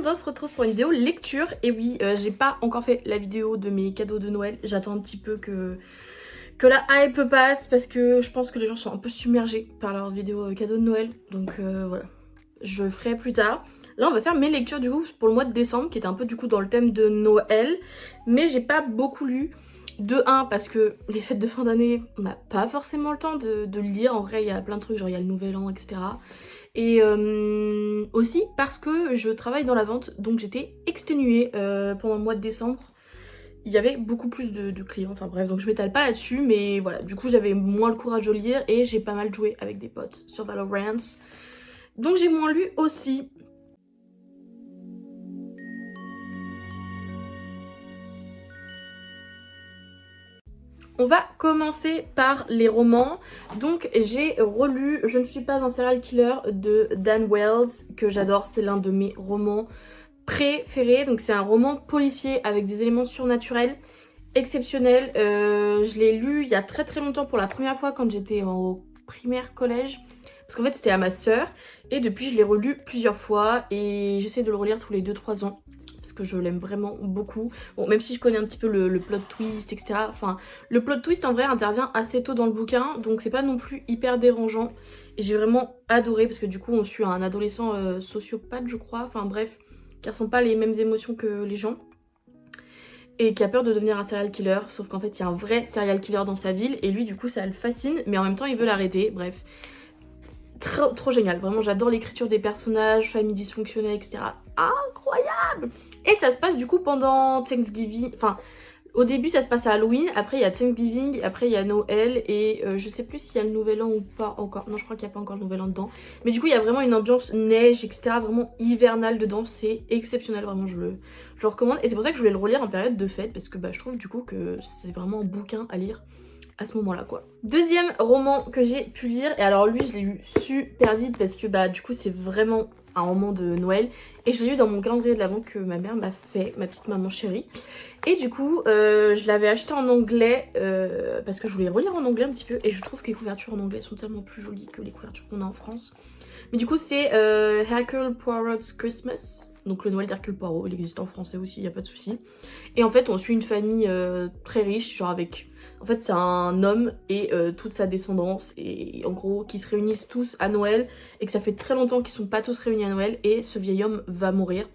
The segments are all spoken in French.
monde, on se retrouve pour une vidéo lecture. Et oui, j'ai pas encore fait la vidéo de mes cadeaux de Noël. J'attends un petit peu que la hype passe parce que je pense que les gens sont un peu submergés par leurs vidéos cadeaux de Noël. Donc voilà, je ferai plus tard. Là on va faire mes lectures du coup pour le mois de décembre qui était un peu du coup dans le thème de Noël. Mais j'ai pas beaucoup lu. De 1 parce que les fêtes de fin d'année, on n'a pas forcément le temps de le lire. En vrai il y a plein de trucs, genre il y a le nouvel an, etc. Et aussi parce que je travaille dans la vente, donc j'étais exténuée pendant le mois de décembre. Il y avait beaucoup plus de clients, enfin bref, donc je m'étale pas là-dessus, mais voilà, du coup j'avais moins le courage de lire et j'ai pas mal joué avec des potes sur Valorant. Donc j'ai moins lu aussi. On va commencer par les romans. Donc j'ai relu Je ne suis pas un serial killer de Dan Wells, que j'adore, c'est l'un de mes romans préférés. Donc c'est un roman policier avec des éléments surnaturels exceptionnels. Je l'ai lu il y a très très longtemps pour la première fois quand j'étais au primaire collège. Parce qu'en fait c'était à ma sœur. Et depuis je l'ai relu plusieurs fois et j'essaie de le relire tous les 2-3 ans. Parce que je l'aime vraiment beaucoup. Bon, même si je connais un petit peu le plot twist, etc. Enfin, le plot twist en vrai intervient assez tôt dans le bouquin, donc c'est pas non plus hyper dérangeant. Et j'ai vraiment adoré parce que du coup on suit un adolescent sociopathe je crois, enfin bref, qui ressent pas les mêmes émotions que les gens. Et qui a peur de devenir un serial killer, sauf qu'en fait il y a un vrai serial killer dans sa ville et lui du coup ça le fascine, mais en même temps il veut l'arrêter, bref. Trop génial, vraiment j'adore l'écriture des personnages, famille dysfonctionnelle, etc. Incroyable! Et ça se passe du coup pendant Thanksgiving, enfin au début ça se passe à Halloween, après il y a Thanksgiving, après il y a Noël et je sais plus s'il y a le Nouvel An ou pas encore, non je crois qu'il n'y a pas encore le Nouvel An dedans. Mais du coup il y a vraiment une ambiance neige, etc. vraiment hivernale dedans, c'est exceptionnel, vraiment je le recommande. Et c'est pour ça que je voulais le relire en période de fête parce que bah, je trouve du coup que c'est vraiment un bouquin à lire à ce moment là quoi. Deuxième roman que j'ai pu lire, et alors lui je l'ai lu super vite parce que bah du coup c'est vraiment un roman de Noël et je l'ai lu dans mon calendrier de l'avant que ma mère m'a fait, ma petite maman chérie. Et du coup je l'avais acheté en anglais parce que je voulais relire en anglais un petit peu et je trouve que les couvertures en anglais sont tellement plus jolies que les couvertures qu'on a en France. Mais du coup c'est Hercule Poirot's Christmas, donc le Noël d'Hercule Poirot, il existe en français aussi, il n'y a pas de souci. Et en fait on suit une famille très riche, genre avec... En fait c'est un homme et toute sa descendance et en gros qui se réunissent tous à Noël et que ça fait très longtemps qu'ils sont pas tous réunis à Noël et ce vieil homme va mourir.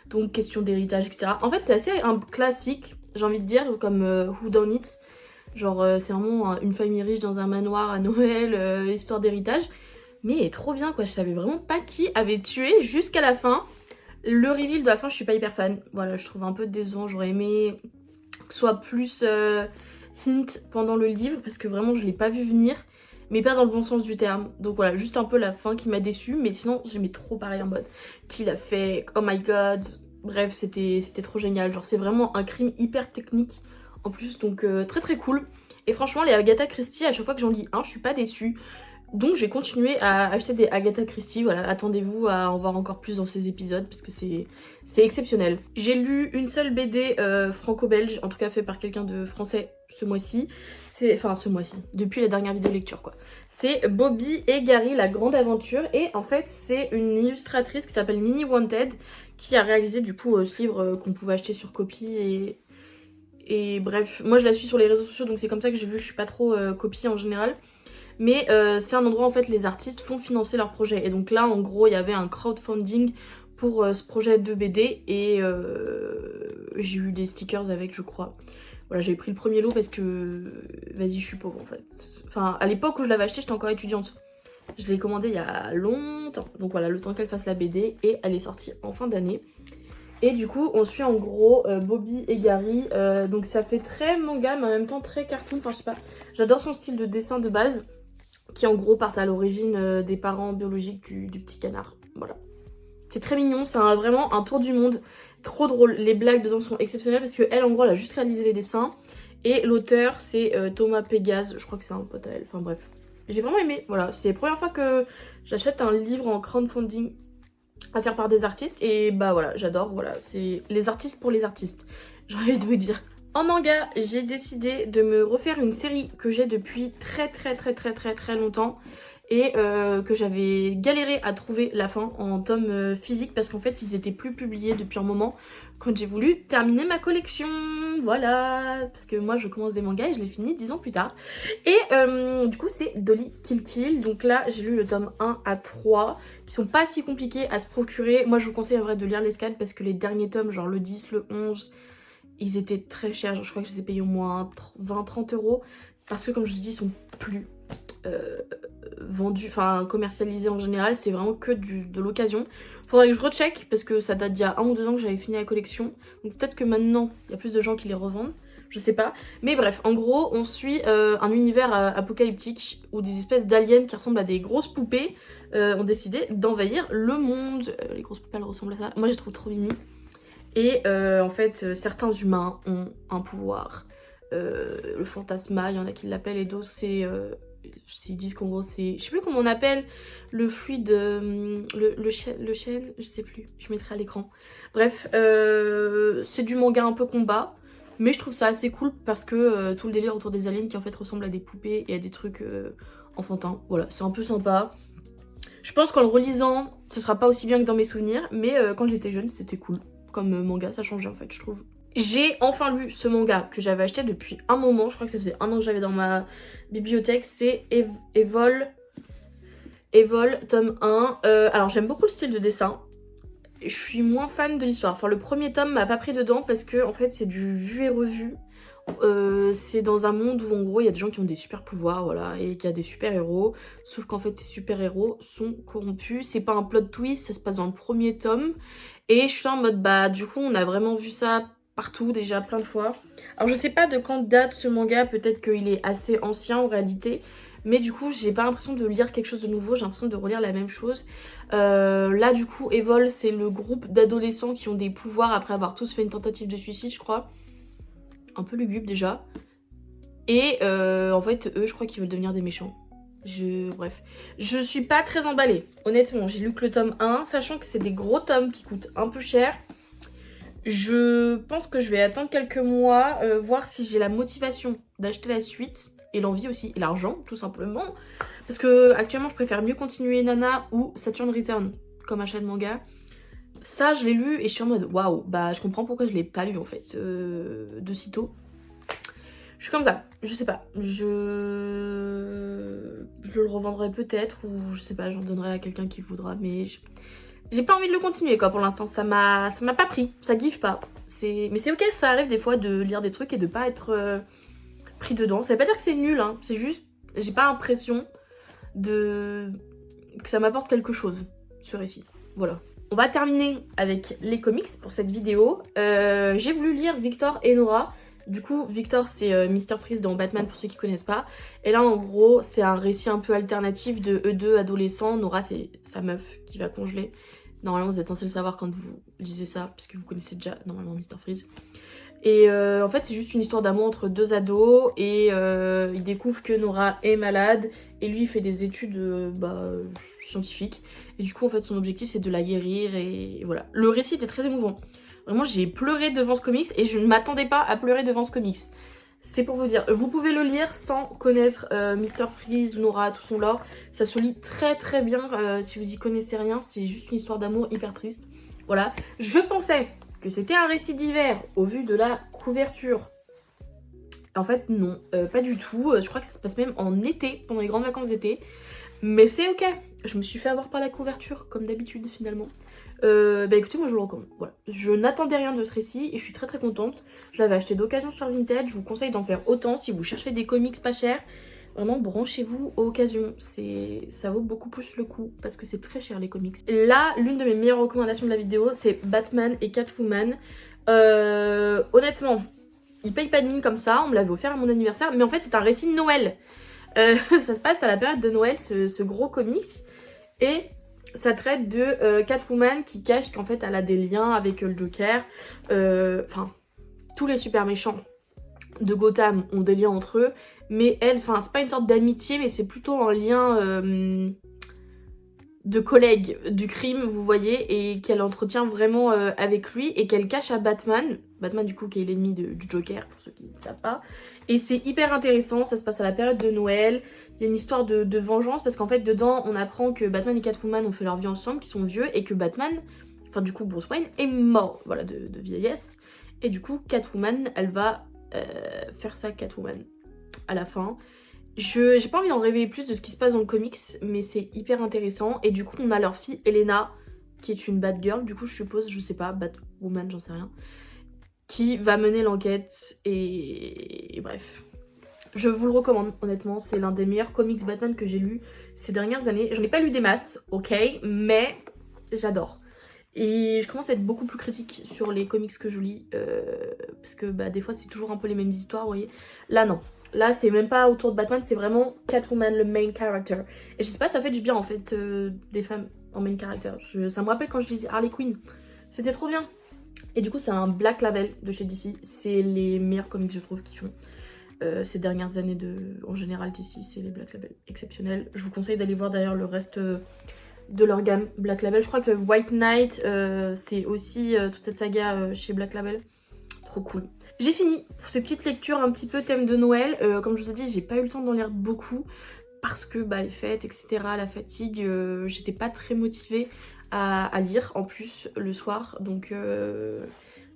Donc question d'héritage, etc. En fait c'est assez un classique, j'ai envie de dire, comme Who Done It. Genre c'est vraiment une famille riche dans un manoir à Noël, histoire d'héritage. Mais trop bien quoi, je savais vraiment pas qui avait tué jusqu'à la fin. Le reveal de la fin je suis pas hyper fan. Voilà, je trouve un peu décevant, j'aurais aimé que ce soit plus hint pendant le livre parce que vraiment je l'ai pas vu venir. Mais pas dans le bon sens du terme. Donc voilà, juste un peu la fin qui m'a déçue. Mais sinon j'aimais trop pareil en mode qui l'a fait, oh my god. Bref, c'était trop génial. Genre c'est vraiment un crime hyper technique en plus. Donc très très cool. Et franchement les Agatha Christie, à chaque fois que j'en lis un, je suis pas déçue. Donc j'ai continué à acheter des Agatha Christie, voilà, attendez-vous à en voir encore plus dans ces épisodes parce que c'est exceptionnel. J'ai lu une seule BD franco-belge, en tout cas fait par quelqu'un de français ce mois-ci. Enfin ce mois-ci, depuis la dernière vidéo lecture quoi. C'est Bobby et Gary, la grande aventure. Et en fait c'est une illustratrice qui s'appelle Nini Wanted qui a réalisé du coup ce livre qu'on pouvait acheter sur Copy et bref, moi je la suis sur les réseaux sociaux donc c'est comme ça que j'ai vu, je suis pas trop Copy en général. Mais c'est un endroit où en fait les artistes font financer leurs projets. Et donc là en gros il y avait un crowdfunding pour ce projet de BD et j'ai eu des stickers avec je crois. Voilà, j'ai pris le premier lot parce que vas-y je suis pauvre en fait. Enfin à l'époque où je l'avais acheté j'étais encore étudiante. Je l'ai commandé il y a longtemps. Donc voilà, le temps qu'elle fasse la BD et elle est sortie en fin d'année. Et du coup on suit en gros Bobby et Gary. Donc ça fait très manga mais en même temps très cartoon. Enfin je sais pas, j'adore son style de dessin de base. Qui en gros partent à l'origine des parents biologiques du petit canard. Voilà. C'est très mignon, c'est vraiment un tour du monde. Trop drôle. Les blagues dedans sont exceptionnelles parce qu'elle en gros elle a juste réalisé les dessins. Et l'auteur c'est Thomas Pégase, je crois que c'est un pote à elle. Enfin bref. J'ai vraiment aimé, voilà. C'est la première fois que j'achète un livre en crowdfunding à faire par des artistes. Et bah voilà, j'adore, voilà. C'est les artistes pour les artistes, j'ai envie de vous dire. En manga, j'ai décidé de me refaire une série que j'ai depuis très longtemps et que j'avais galéré à trouver la fin en tome physique parce qu'en fait ils étaient plus publiés depuis un moment quand j'ai voulu terminer ma collection. Voilà, parce que moi je commence des mangas et je les finis 10 ans plus tard. Et du coup c'est Dolly Kill Kill. Donc là j'ai lu le tome 1 à 3 qui sont pas si compliqués à se procurer. Moi je vous conseille en vrai de lire les scans parce que les derniers tomes, genre le 10, le 11, ils étaient très chers. Je crois que je les ai payés au moins 20-30 euros parce que comme je vous dis ils sont plus vendus, enfin commercialisés en général, c'est vraiment que de l'occasion. Faudrait que je recheck parce que ça date d'il y a 1 ou 2 ans que j'avais fini la collection. Donc peut-être que maintenant il y a plus de gens qui les revendent, je sais pas. Mais bref, en gros on suit un univers apocalyptique où des espèces d'aliens qui ressemblent à des grosses poupées ont décidé d'envahir le monde. Les grosses poupées elles ressemblent à ça. Moi j'ai trouvé trop mimi. Et en fait certains humains ont un pouvoir. Le fantasma, il y en a qui l'appellent et d'autres ils disent qu'en gros c'est, je sais plus comment on appelle le fluide, le chêne, je sais plus, je mettrai à l'écran. Bref, c'est du manga un peu combat, mais je trouve ça assez cool parce que tout le délire autour des aliens qui en fait ressemblent à des poupées et à des trucs enfantins, voilà, c'est un peu sympa. Je pense qu'en le relisant, ce sera pas aussi bien que dans mes souvenirs, mais quand j'étais jeune c'était cool. Comme manga, ça changeait en fait, je trouve. J'ai enfin lu ce manga que j'avais acheté depuis un moment, je crois que ça faisait 1 an que j'avais dans ma bibliothèque, c'est Evol tome 1. Alors j'aime beaucoup le style de dessin, je suis moins fan de l'histoire. Enfin le premier tome m'a pas pris dedans parce que en fait c'est du vu et revu. C'est dans un monde où en gros il y a des gens qui ont des super pouvoirs, voilà, et qu'il y a des super héros, sauf qu'en fait ces super héros sont corrompus. C'est pas un plot twist, ça se passe dans le premier tome et je suis en mode bah du coup on a vraiment vu ça partout déjà plein de fois. Alors je sais pas de quand date ce manga, peut-être qu'il est assez ancien en réalité, mais du coup j'ai pas l'impression de lire quelque chose de nouveau, j'ai l'impression de relire la même chose. Là du coup Evol c'est le groupe d'adolescents qui ont des pouvoirs après avoir tous fait une tentative de suicide je crois. Un peu lugubre déjà. Et en fait eux je crois qu'ils veulent devenir des méchants. Bref, je suis pas très emballée. Honnêtement, j'ai lu que le tome 1, sachant que c'est des gros tomes qui coûtent un peu cher. Je pense que je vais attendre quelques mois, voir si j'ai la motivation d'acheter la suite, et l'envie aussi, et l'argent, tout simplement. Parce que actuellement, je préfère mieux continuer Nana ou Saturn Return comme achat de manga. Ça, je l'ai lu et je suis en mode waouh, bah je comprends pourquoi je l'ai pas lu en fait, de sitôt. Je suis comme ça, je sais pas, je le revendrai peut-être ou je sais pas, j'en donnerai à quelqu'un qui voudra, mais j'ai pas envie de le continuer quoi pour l'instant, ça m'a pas pris, ça giffe pas. Mais c'est ok, ça arrive des fois de lire des trucs et de pas être pris dedans. Ça veut pas dire que c'est nul, hein, c'est juste, j'ai pas l'impression que ça m'apporte quelque chose, ce récit. Voilà. On va terminer avec les comics pour cette vidéo. J'ai voulu lire Victor et Nora. Du coup, Victor, c'est Mr. Freeze dans Batman pour ceux qui connaissent pas. Et là, en gros, c'est un récit un peu alternatif de eux deux adolescents. Nora, c'est sa meuf qui va congeler. Normalement, vous êtes censé le savoir quand vous lisez ça, puisque vous connaissez déjà normalement Mr. Freeze. Et en fait, c'est juste une histoire d'amour entre deux ados. Et il découvre que Nora est malade. Et lui, il fait des études scientifiques. Et du coup, en fait, son objectif, c'est de la guérir. Et voilà. Le récit était très émouvant. Vraiment, j'ai pleuré devant ce comics. Et je ne m'attendais pas à pleurer devant ce comics. C'est pour vous dire. Vous pouvez le lire sans connaître Mr. Freeze, Nora, tout son lore. Ça se lit très très bien. Si vous y connaissez rien, c'est juste une histoire d'amour hyper triste. Voilà. Je pensais que c'était un récit d'hiver au vu de la couverture. En fait non, pas du tout. Je crois que ça se passe même en été, pendant les grandes vacances d'été. Mais c'est ok, je me suis fait avoir par la couverture, comme d'habitude finalement. Bah écoutez, moi je le recommande, voilà. Je n'attendais rien de ce récit et je suis très très contente. Je l'avais acheté d'occasion sur Vinted, je vous conseille d'en faire autant si vous cherchez des comics pas chers. Vraiment, branchez-vous aux occasions, ça vaut beaucoup plus le coup parce que c'est très cher les comics. Et là, l'une de mes meilleures recommandations de la vidéo, c'est Batman et Catwoman. Honnêtement, il paye pas de mine comme ça, on me l'avait offert à mon anniversaire, mais en fait c'est un récit de Noël. Ça se passe à la période de Noël, ce gros comics, et ça traite de Catwoman qui cache qu'en fait elle a des liens avec le Joker. Enfin, tous les super méchants de Gotham ont des liens entre eux, mais elle, enfin c'est pas une sorte d'amitié, mais c'est plutôt un lien de collègue du crime, vous voyez, et qu'elle entretient vraiment avec lui et qu'elle cache à Batman. Batman, du coup, qui est l'ennemi du Joker, pour ceux qui ne savent pas. Et c'est hyper intéressant, ça se passe à la période de Noël. Il y a une histoire de vengeance parce qu'en fait, dedans, on apprend que Batman et Catwoman ont fait leur vie ensemble, qu'ils sont vieux, et que Batman, enfin, du coup, Bruce Wayne, est mort, voilà, de vieillesse. Et du coup, Catwoman, elle va faire ça, Catwoman, à la fin. J'ai pas envie d'en révéler plus de ce qui se passe dans le comics, mais c'est hyper intéressant. Et du coup, on a leur fille Elena, qui est une Batgirl, du coup, je suppose, je sais pas, Batwoman, j'en sais rien, qui va mener l'enquête. Et bref. Je vous le recommande, honnêtement, c'est l'un des meilleurs comics Batman que j'ai lu ces dernières années. J'en ai pas lu des masses, ok, mais j'adore. Et je commence à être beaucoup plus critique sur les comics que je lis, parce que bah, des fois c'est toujours un peu les mêmes histoires, vous voyez. Là non, là c'est même pas autour de Batman, c'est vraiment Catwoman, le main character. Et je sais pas, ça fait du bien en fait, des femmes en main character. Ça me rappelle quand je lisais Harley Quinn, c'était trop bien. Et du coup c'est un Black Label de chez DC, c'est les meilleurs comics je trouve qu'ils font. Ces dernières années en général DC, c'est les Black Label exceptionnels. Je vous conseille d'aller voir d'ailleurs le reste de leur gamme Black Label. Je crois que White Knight, c'est aussi toute cette saga chez Black Label. Trop cool. J'ai fini pour ces petites lectures un petit peu thème de Noël. Comme je vous ai dit, j'ai pas eu le temps d'en lire beaucoup parce que bah, les fêtes, etc., la fatigue, j'étais pas très motivée à lire en plus le soir. Donc je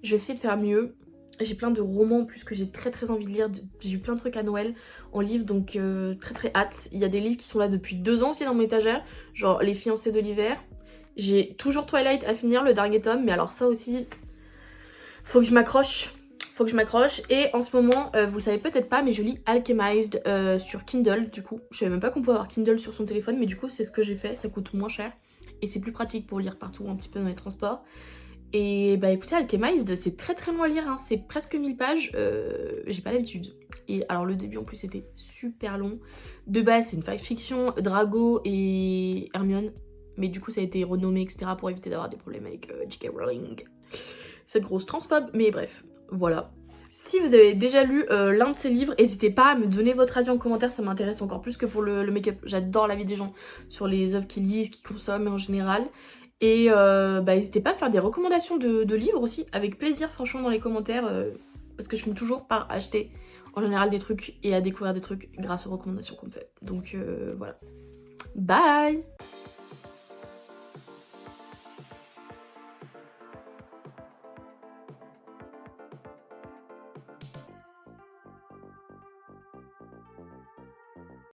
vais essayer de faire mieux. J'ai plein de romans en plus que j'ai très envie de lire. J'ai eu plein de trucs à Noël en livre, donc très hâte. Il y a des livres qui sont là depuis 2 ans aussi dans mon étagère, genre Les fiancés de l'hiver. J'ai toujours Twilight à finir, le dernier tome, mais alors ça aussi, faut que je m'accroche. Faut que je m'accroche. Et en ce moment, vous le savez peut-être pas, mais je lis Alchemized sur Kindle, du coup. Je savais même pas qu'on pouvait avoir Kindle sur son téléphone, mais du coup c'est ce que j'ai fait, ça coûte moins cher. Et c'est plus pratique pour lire partout, un petit peu dans les transports. Et bah écoutez, Alchemized, c'est très long à lire, hein. C'est presque 1000 pages, j'ai pas l'habitude. Et alors le début en plus c'était super long. De base c'est une fiction, Drago et Hermione, mais du coup ça a été renommé etc. pour éviter d'avoir des problèmes avec J.K. Rowling. Cette grosse transphobe, mais bref, voilà. Si vous avez déjà lu l'un de ces livres, n'hésitez pas à me donner votre avis en commentaire, ça m'intéresse encore plus que pour le make-up. J'adore l'avis des gens sur les œuvres qu'ils lisent, qu'ils consomment en général. Et bah, n'hésitez pas à me faire des recommandations de livres aussi, avec plaisir franchement dans les commentaires, parce que je finis toujours par acheter en général des trucs et à découvrir des trucs grâce aux recommandations qu'on me fait. Donc voilà. Bye!